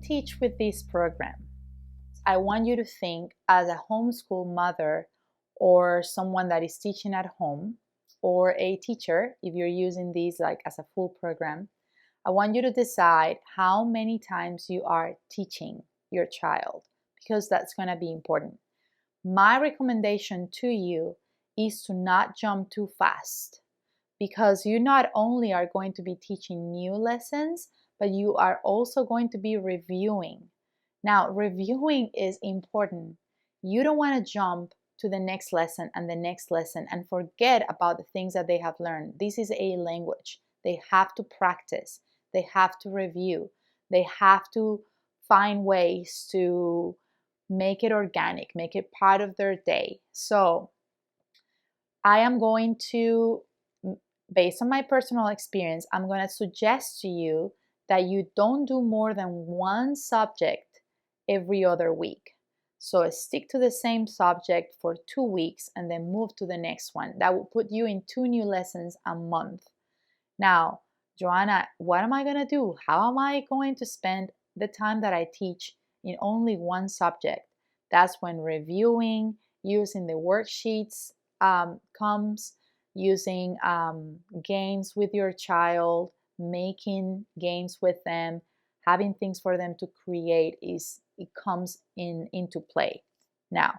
teach with this program, I want you to think as a homeschool mother or someone that is teaching at home or a teacher, if you're using these like as a full program. I want you to decide how many times you are teaching your child, because that's going to be important. My recommendation to you is to not jump too fast, because you not only are going to be teaching new lessons, but you are also going to be reviewing. Now, reviewing is important. You don't want to jump to the next lesson and the next lesson and forget about the things that they have learned. This is a language. They have to practice. They have to review. They have to find ways to make it organic, make it part of their day. So I am going to, based on my personal experience, I'm going to suggest to you that you don't do more than one subject every other week. So stick to the same subject for 2 weeks and then move to the next one. That will put you in 2 new lessons a month. Now, Johanna, what am I going to do? How am I going to spend the time that I teach in only one subject? That's when reviewing, using the worksheets comes, using games with your child, making games with them, having things for them to create, it comes into play. Now,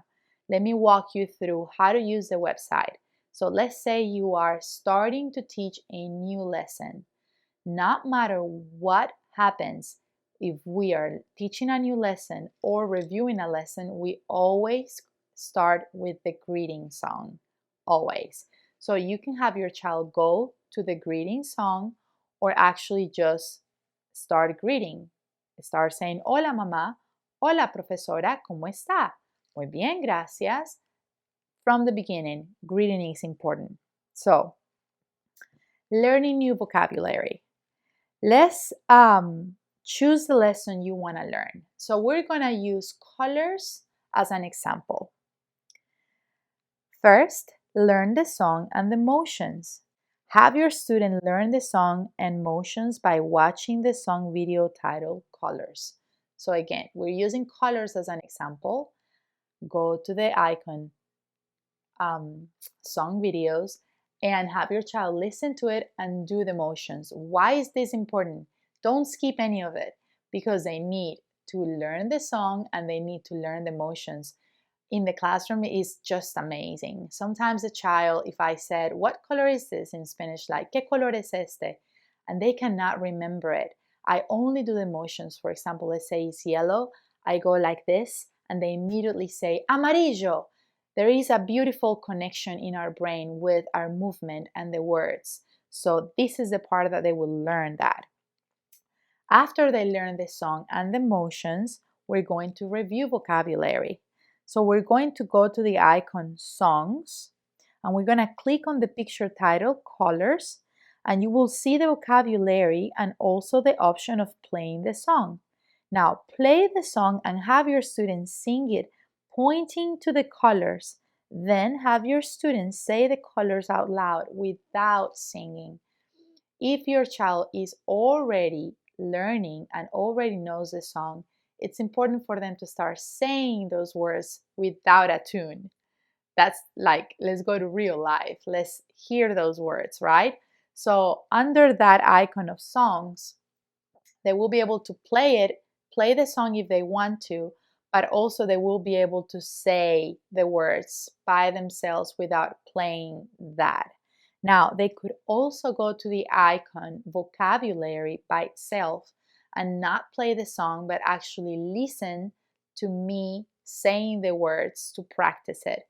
let me walk you through how to use the website. So let's say you are starting to teach a new lesson. Not matter what happens, if we are teaching a new lesson or reviewing a lesson, we always start with the greeting song, always. So you can have your child go to the greeting song or actually just start greeting. Start saying, hola mamá, hola profesora, ¿cómo está? Muy bien, gracias. From the beginning, greeting is important. So, learning new vocabulary. Let's choose the lesson you want to learn. So we're going to use colors as an example. First, learn the song and the motions. Have your student learn the song and motions by watching the song video titled Colors. So again, we're using colors as an example. Go to the icon, song videos, and have your child listen to it and do the motions. Why is this important? Don't skip any of it, because they need to learn the song and they need to learn the motions. In the classroom is just amazing. Sometimes a child, if I said, what color is this in Spanish, like, ¿qué color es este? And they cannot remember it. I only do the motions. For example, let's say it's yellow. I go like this and they immediately say, amarillo. There is a beautiful connection in our brain with our movement and the words. So this is the part that they will learn that. After they learn the song and the motions, we're going to review vocabulary. So we're going to go to the icon songs and we're going to click on the picture title colors, and you will see the vocabulary and also the option of playing the song. Now play the song and have your students sing it pointing to the colors. Then have your students say the colors out loud without singing. If your child is already learning and already knows the song, it's important for them to start saying those words without a tune. That's like, let's go to real life. Let's hear those words, right? So under that icon of songs, they will be able to play the song if they want to, but also they will be able to say the words by themselves without playing that. Now, they could also go to the icon vocabulary by itself and not play the song, but actually listen to me saying the words to practice it.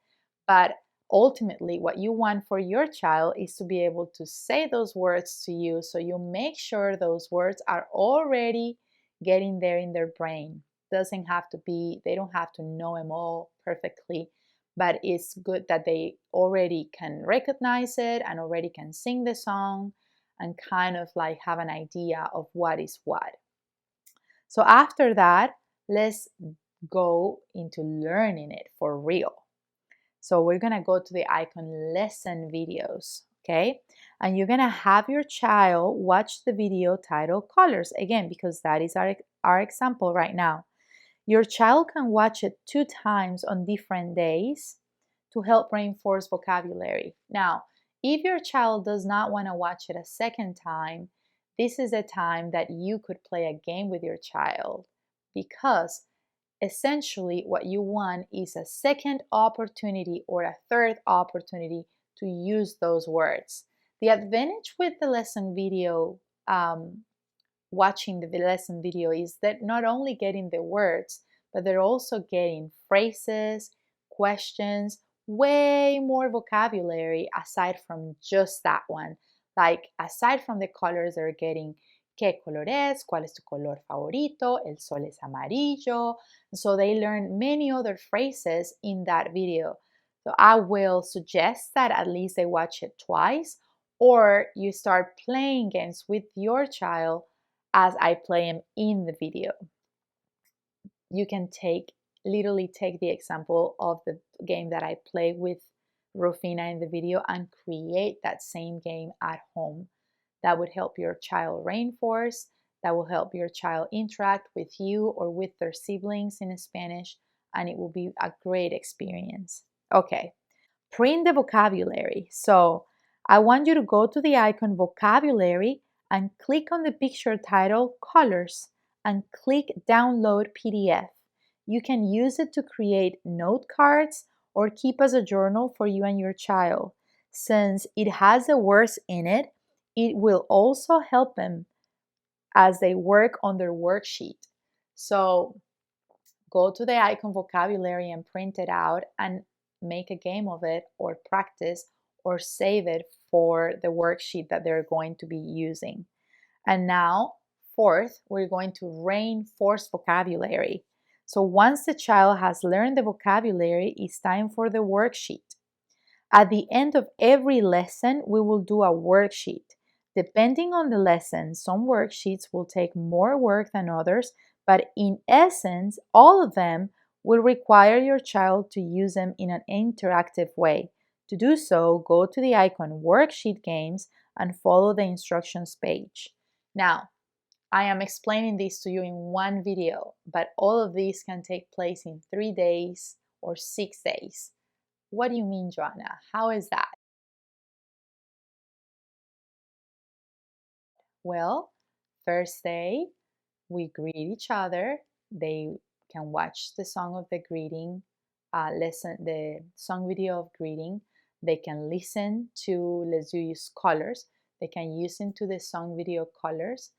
But ultimately, what you want for your child is to be able to say those words to you, so you make sure those words are already getting there in their brain. Doesn't have to be, they don't have to know them all perfectly, but it's good that they already can recognize it and already can sing the song and kind of like have an idea of what is what. So after that, let's go into learning it for real. So we're gonna go to the icon lesson videos, okay? And you're gonna have your child watch the video titled Colors, again, because that is our example right now. Your child can watch it 2 times on different days to help reinforce vocabulary. Now, if your child does not want to watch it a second time, this is a time that you could play a game with your child, because essentially what you want is a second opportunity or a third opportunity to use those words. The advantage with the lesson video, watching the lesson video, is that not only getting the words, but they're also getting phrases, questions, way more vocabulary aside from just that one. Like, aside from the colors, they're getting ¿qué color es? ¿Cuál es tu color favorito? El sol es amarillo. So they learn many other phrases in that video. So I will suggest that at least they watch it twice, or you start playing games with your child as I play them in the video. You can literally take the example of the game that I play with Rufina in the video and create that same game at home. That would help your child reinforce, that will help your child interact with you or with their siblings in Spanish, and it will be a great experience. Okay, print the vocabulary. So I want you to go to the icon vocabulary and click on the picture titled Colors and click Download PDF. You can use it to create note cards or keep as a journal for you and your child. Since it has the words in it, it will also help them as they work on their worksheet. So go to the icon vocabulary and print it out and make a game of it, or practice, or save it for the worksheet that they're going to be using. And now, fourth, we're going to reinforce vocabulary. So once the child has learned the vocabulary, it's time for the worksheet. At the end of every lesson, we will do a worksheet. Depending on the lesson, some worksheets will take more work than others, but in essence, all of them will require your child to use them in an interactive way. To do so, go to the icon Worksheet Games and follow the instructions page. Now, I am explaining this to you in one video, but all of these can take place in 3 days or 6 days. What do you mean, Johanna? How is that? Well, first day, we greet each other. They can watch the song of the greeting, listen the song video of greeting. They can listen to, let's use colors. They can listen to the song video colors,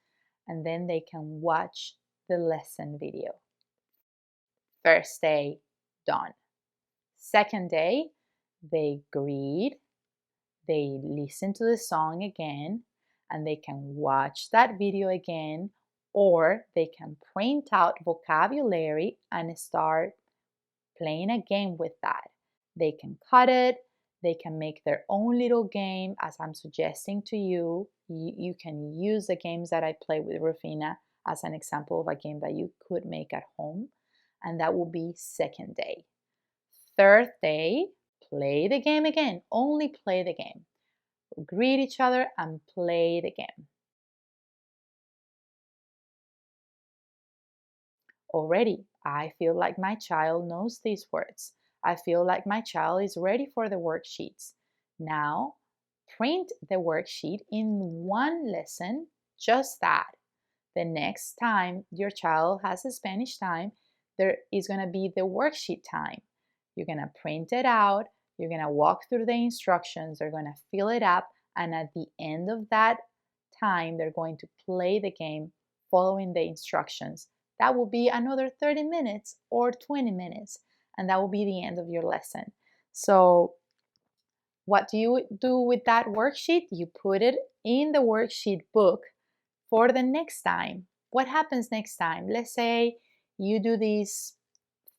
and then they can watch the lesson video. First day, done. Second day, they greet, they listen to the song again, and they can watch that video again, or they can print out vocabulary and start playing a game with that. They can cut it, they can make their own little game, as I'm suggesting to you. You can use the games that I play with Rufina as an example of a game that you could make at home, and that will be second day. Third day, play the game again, only play the game. Greet each other and play the game. Already, I feel like my child knows these words. I feel like my child is ready for the worksheets. Now, print the worksheet in one lesson, just that. The next time your child has a Spanish time, there is going to be the worksheet time. You're going to print it out, you're going to walk through the instructions, they're going to fill it up, and at the end of that time, they're going to play the game following the instructions. That will be another 30 minutes or 20 minutes, and that will be the end of your lesson. So what do you do with that worksheet? You put it in the worksheet book for the next time. What happens next time? Let's say you do these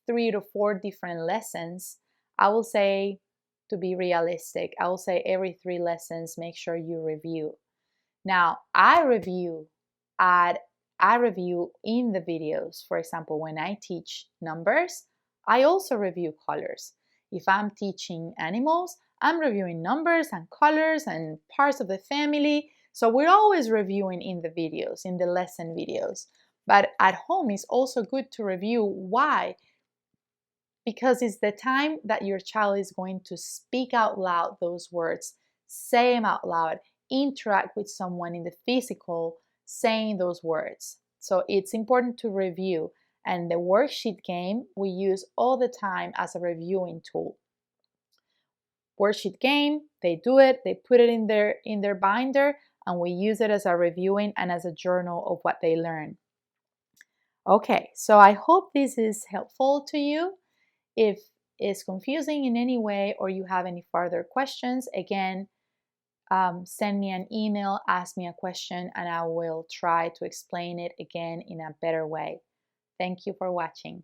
3 to 4 different lessons. I will say, to be realistic, I will say every 3 lessons, make sure you review. Now, I review in the videos. For example, when I teach numbers, I also review colors. If I'm teaching animals, I'm reviewing numbers and colors and parts of the family. So we're always reviewing in the videos, in the lesson videos. But at home, it's also good to review. Why? Because it's the time that your child is going to speak out loud those words, say them out loud, interact with someone in the physical, saying those words. So it's important to review. And the worksheet game we use all the time as a reviewing tool. Worksheet game, they do it, they put it in their binder, and we use it as a reviewing and as a journal of what they learn. Okay, so I hope this is helpful to you. If it's confusing in any way or you have any further questions, again, send me an email, ask me a question, and I will try to explain it again in a better way. Thank you for watching.